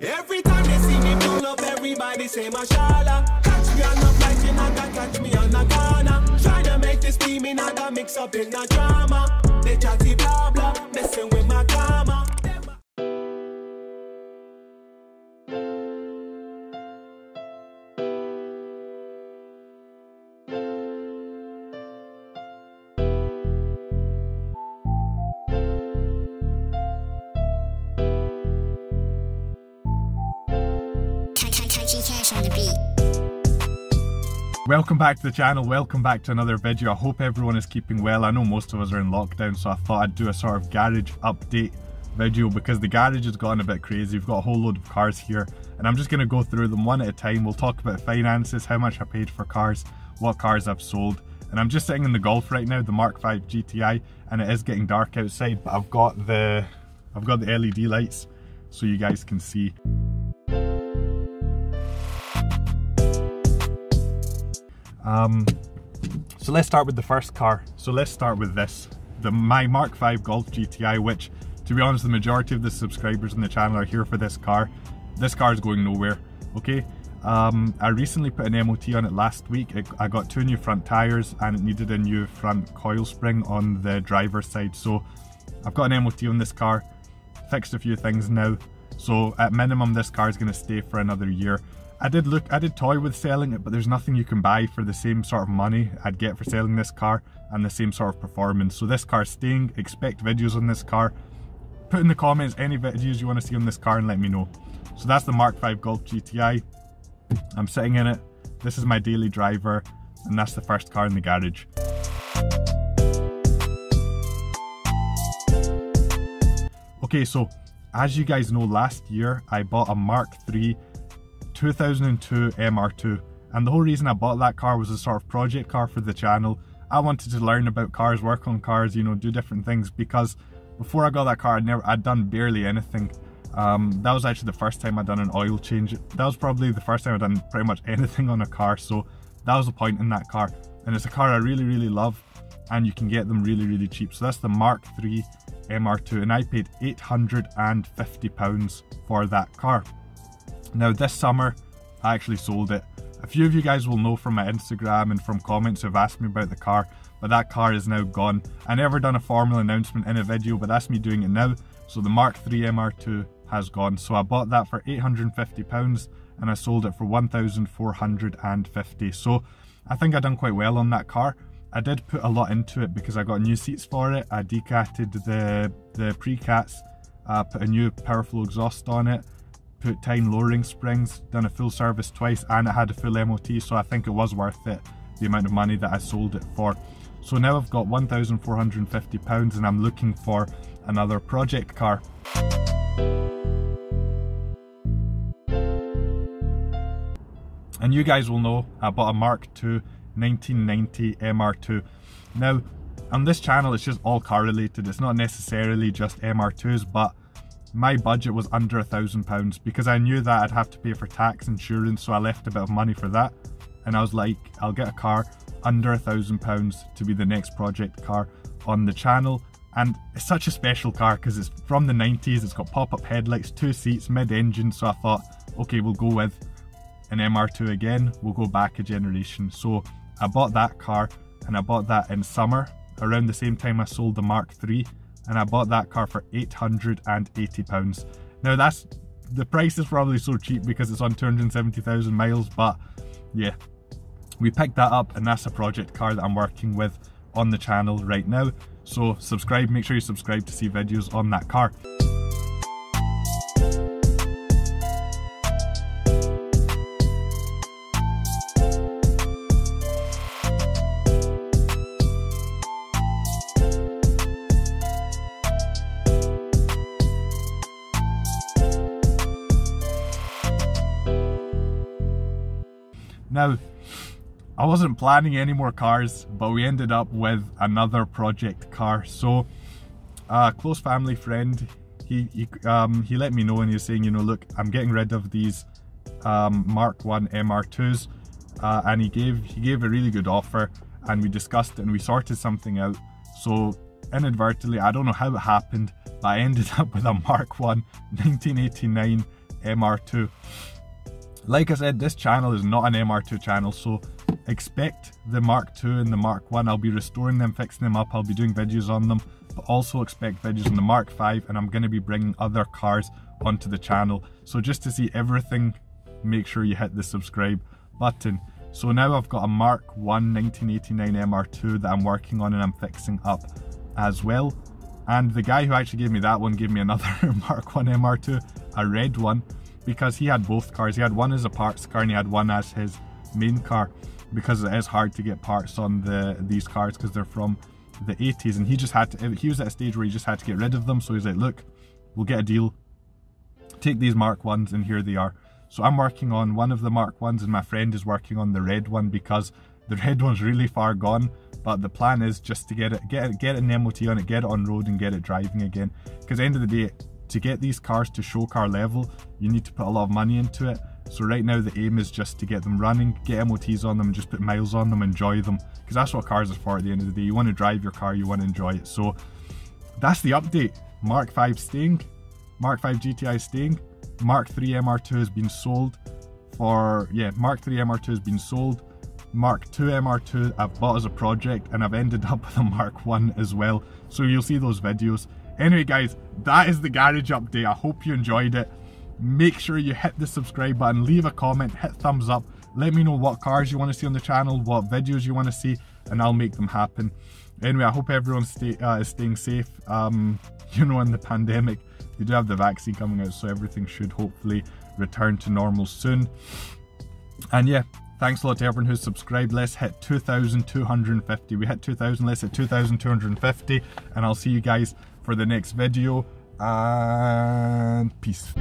Every time they see me pull up, everybody say mashallah. Catch me on the flight, you not gonna catch me on the corner. Tryna make this team, me not gonna mix up in the drama. They chatty blah blah, messing with my karma. Welcome back to the channel, welcome back to another video. I hope everyone is keeping well. I know most of us are in lockdown, so I thought I'd do a sort of garage update video because the garage has gotten a bit crazy. We've got a whole load of cars here and I'm just going to go through them one at a time. We'll talk about finances, how much I paid for cars, what cars I've sold. And I'm just sitting in the Golf right now, the Mark 5 GTI, and it is getting dark outside, but I've got the LED lights so you guys can see. So let's start with the first car. So let's start with this, my Mark 5 Golf GTI, which, to be honest, the majority of the subscribers on the channel are here for this car. This car is going nowhere, okay? I recently put an MOT on it last week. I got 2 new front tyres and it needed a new front coil spring on the driver's side. So I've got an MOT on this car, fixed a few things now. So at minimum this car is going to stay for another year. I did toy with selling it, but there's nothing you can buy for the same sort of money I'd get for selling this car and the same sort of performance. So this car's staying. Expect videos on this car. Put in the comments any videos you want to see on this car and let me know. So that's the Mark 5 Golf GTI. I'm sitting in it. This is my daily driver and that's the first car in the garage. Okay, so as you guys know, last year I bought a Mark 3 2002 MR2, and the whole reason I bought that car was a sort of project car for the channel. I wanted to learn about cars, work on cars, you know, do different things, because before I got that car I'd done barely anything. That was actually the first time I'd done an oil change. That was probably the first time I'd done pretty much anything on a car, so that was the point in that car. And it's a car I really love, and you can get them really cheap. So that's the Mark 3 MR2 and I paid £850 for that car. Now this summer I actually sold it. A few of you guys will know from my Instagram and from comments who have asked me about the car, but that car is now gone. I never done a formal announcement in a video, but that's me doing it now. So the Mark 3 MR2 has gone. So I bought that for £850 and I sold it for £1,450. So I think I done quite well on that car. I did put a lot into it because I got new seats for it. I decatted the pre-cats, put a new power flow exhaust on it, put time lowering springs, done a full service twice, and it had a full MOT, so I think it was worth it, the amount of money that I sold it for. So now I've got £1,450 and I'm looking for another project car. And you guys will know I bought a Mark II 1990 MR2. Now on this channel it's just all car related, it's not necessarily just MR2s, but my budget was under £1,000 because I knew that I'd have to pay for tax, insurance, so I left a bit of money for that. And I was like, I'll get a car under £1,000 to be the next project car on the channel. And it's such a special car because it's from the 90s, it's got pop-up headlights, 2 seats, mid-engine, so I thought, okay, we'll go with an MR2 again, we'll go back a generation. So I bought that car and I bought that in summer, around the same time I sold the Mark III. And I bought that car for £880. Now the price is probably so cheap because it's on 270,000 miles, but yeah, we picked that up and that's a project car that I'm working with on the channel right now. So subscribe, make sure you subscribe to see videos on that car. Now, I wasn't planning any more cars, but we ended up with another project car. So, a close family friend, he let me know and he was saying, you know, look, I'm getting rid of these Mark 1 MR2s, and he gave a really good offer, and we discussed it and we sorted something out. So inadvertently, I don't know how it happened, but I ended up with a Mark 1 1989 MR2. Like I said, this channel is not an MR2 channel, so expect the Mark II and the Mark I. I'll be restoring them, fixing them up, I'll be doing videos on them, but also expect videos on the Mark V, and I'm going to be bringing other cars onto the channel. So just to see everything, make sure you hit the subscribe button. So now I've got a Mark I 1989 MR2 that I'm working on and I'm fixing up as well. And the guy who actually gave me that one gave me another Mark I MR2, a red one, because he had both cars. He had one as a parts car and he had one as his main car, because it is hard to get parts on these cars because they're from the 80s, and he just had to, he was at a stage where he just had to get rid of them. So he's like, look, we'll get a deal, take these Mark Is, and here they are. So I'm working on one of the Mark Is and my friend is working on the red one, because the red one's really far gone, but the plan is just to get an MOT on it, get it on road and get it driving again. Because at the end of the day, to get these cars to show car level, you need to put a lot of money into it. So right now the aim is just to get them running, get MOTs on them and just put miles on them, enjoy them, because that's what cars are for at the end of the day. You want to drive your car, you want to enjoy it. So that's the update. Mark V staying, Mark V GTI staying, Mark III MR2 has been sold for, yeah, Mark III MR2 has been sold, Mark II MR2 I've bought as a project, and I've ended up with a Mark I as well. So you'll see those videos. Anyway guys, that is the garage update. I hope you enjoyed it. Make sure you hit the subscribe button, leave a comment, hit thumbs up, let me know what cars you want to see on the channel, what videos you want to see, and I'll make them happen. Anyway, I hope everyone is staying safe. You know, in the pandemic, they do have the vaccine coming out, so everything should hopefully return to normal soon. And yeah, thanks a lot to everyone who's subscribed. Let's hit 2,250. We hit 2,000, let's hit 2,250, and I'll see you guys for the next video, and peace.